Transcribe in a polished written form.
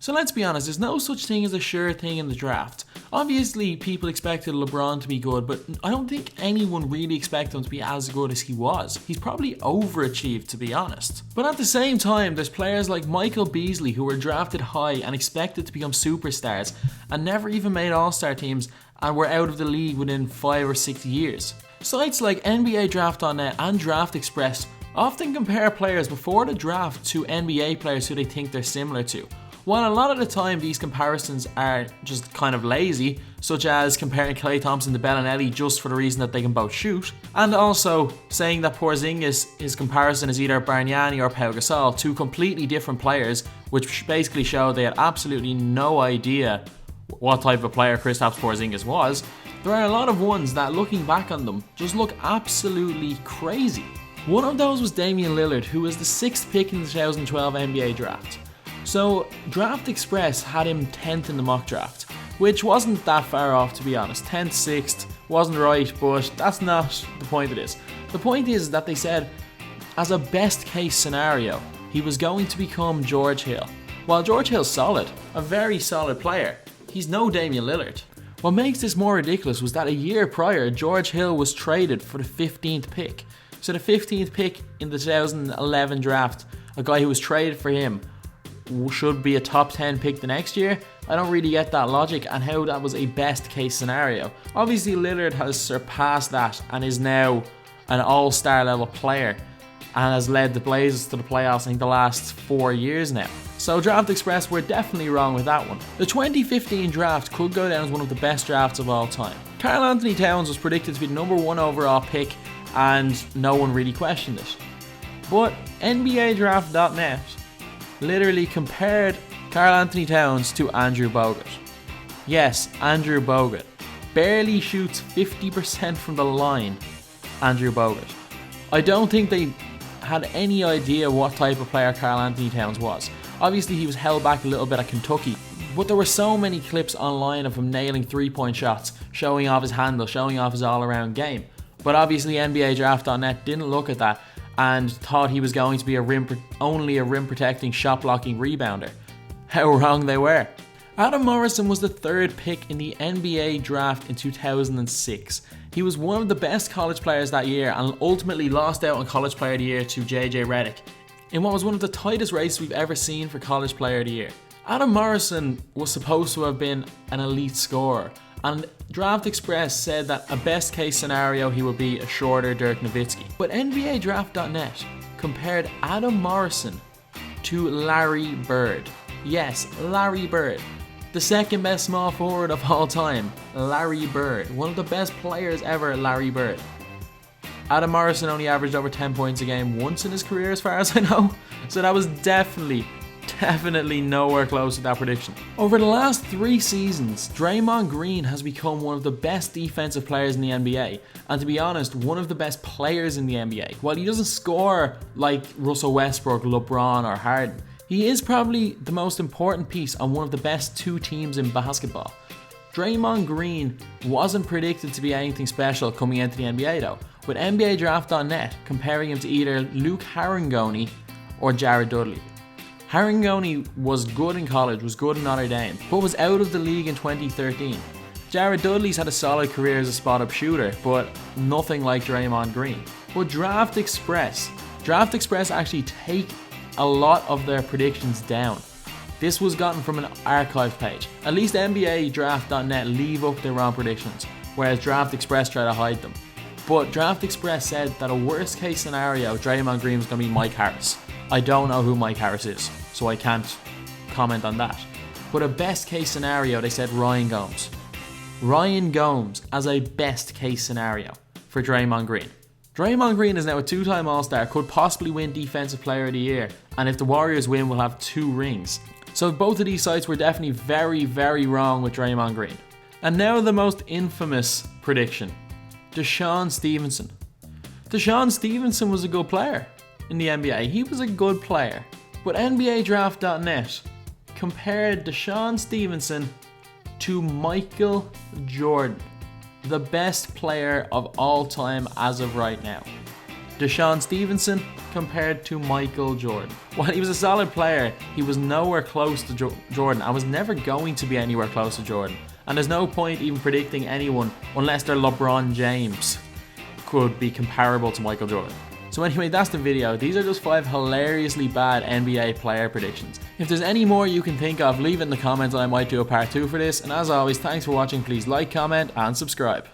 So let's be honest, there's no such thing as a sure thing in the draft. Obviously, people expected LeBron to be good, but I don't think anyone really expected him to be as good as he was. He's probably overachieved, to be honest. But at the same time, there's players like Michael Beasley who were drafted high and expected to become superstars and never even made All-Star teams and were out of the league within 5 or 6 years. Sites like NBA Draft.net and Draft Express often compare players before the draft to NBA players who they think they're similar to. While a lot of the time these comparisons are just kind of lazy, such as comparing Klay Thompson to Bellinelli just for the reason that they can both shoot, and also saying that Porzingis, his comparison is either Bargnani or Pau Gasol, two completely different players, which basically show they had absolutely no idea what type of player Kristaps Porzingis was. There are a lot of ones that, looking back on them, just look absolutely crazy. One of those was Damian Lillard, who was the 6th pick in the 2012 NBA draft. So Draft Express had him 10th in the mock draft, which wasn't that far off, to be honest. 10th, 6th, wasn't right, but that's not the point of this. The point is that they said, as a best case scenario, he was going to become George Hill. While George Hill's solid, a very solid player, he's no Damian Lillard. What makes this more ridiculous was that a year prior, George Hill was traded for the 15th pick. So the 15th pick in the 2011 draft, a guy who was traded for him, should be a top 10 pick the next year. I don't really get that logic and how that was a best case scenario. Obviously Lillard has surpassed that and is now an all-star level player and has led the Blazers to the playoffs in the last 4 years now. So Draft Express were definitely wrong with that one. The 2015 draft could go down as one of the best drafts of all time. KarlAnthony Towns was predicted to be the number 1 overall pick and no one really questioned it. But NBA Draft.net literally compared KarlAnthony Towns to Andrew Bogut. Yes, Andrew Bogut. Barely shoots 50% from the line, Andrew Bogut. I don't think they had any idea what type of player KarlAnthony Towns was. Obviously he was held back a little bit at Kentucky, but there were so many clips online of him nailing 3-point shots, showing off his handle, showing off his all-around game. But obviously NBA Draft.net didn't look at that and thought he was going to be only a rim protecting, shot blocking rebounder. How wrong they were. Adam Morrison was the 3rd pick in the NBA draft in 2006. He was one of the best college players that year and ultimately lost out on College Player of the Year to JJ Redick in what was one of the tightest races we've ever seen for College Player of the Year. Adam Morrison was supposed to have been an elite scorer, and Draft Express said that a best case scenario he would be a shorter Dirk Nowitzki. But NBA Draft.net compared Adam Morrison to Larry Bird. Yes, Larry Bird. The 2nd best small forward of all time, Larry Bird. One of the best players ever, Larry Bird. Adam Morrison only averaged over 10 points a game once in his career as far as I know. So that was definitely nowhere close to that prediction. Over the last 3 seasons, Draymond Green has become one of the best defensive players in the NBA, and to be honest, one of the best players in the NBA. While he doesn't score like Russell Westbrook, LeBron or Harden, he is probably the most important piece on one of the best 2 teams in basketball. Draymond Green wasn't predicted to be anything special coming into the NBA though, with NBA Draft.net comparing him to either Luke Harangoni or Jared Dudley. Harangoni was good in college, was good in Notre Dame, but was out of the league in 2013. Jared Dudley's had a solid career as a spot-up shooter, but nothing like Draymond Green. But Draft Express actually take a lot of their predictions down. This was gotten from an archive page. At least NBA Draft.net leave up their wrong predictions, whereas Draft Express try to hide them. But Draft Express said that a worst case scenario, Draymond Green was going to be Mike Harris. I don't know who Mike Harris is, so I can't comment on that. But a best case scenario, they said Ryan Gomes. Ryan Gomes as a best case scenario for Draymond Green. Draymond Green is now a 2-time All-Star, could possibly win Defensive Player of the Year, and if the Warriors win, will have 2 rings. So both of these sites were definitely very, very wrong with Draymond Green. And now the most infamous prediction. DeShawn Stevenson. DeShawn Stevenson was a good player in the NBA. He was a good player. But NBA Draft.net compared DeShawn Stevenson to Michael Jordan, the best player of all time as of right now. DeShawn Stevenson compared to Michael Jordan. While he was a solid player, he was nowhere close to Jordan and was never going to be anywhere close to Jordan. And there's no point even predicting anyone unless they're LeBron James could be comparable to Michael Jordan. So anyway, that's the video. These are just 5 hilariously bad NBA player predictions. If there's any more you can think of, leave it in the comments and I might do a part 2 for this. And as always, thanks for watching. Please like, comment and subscribe.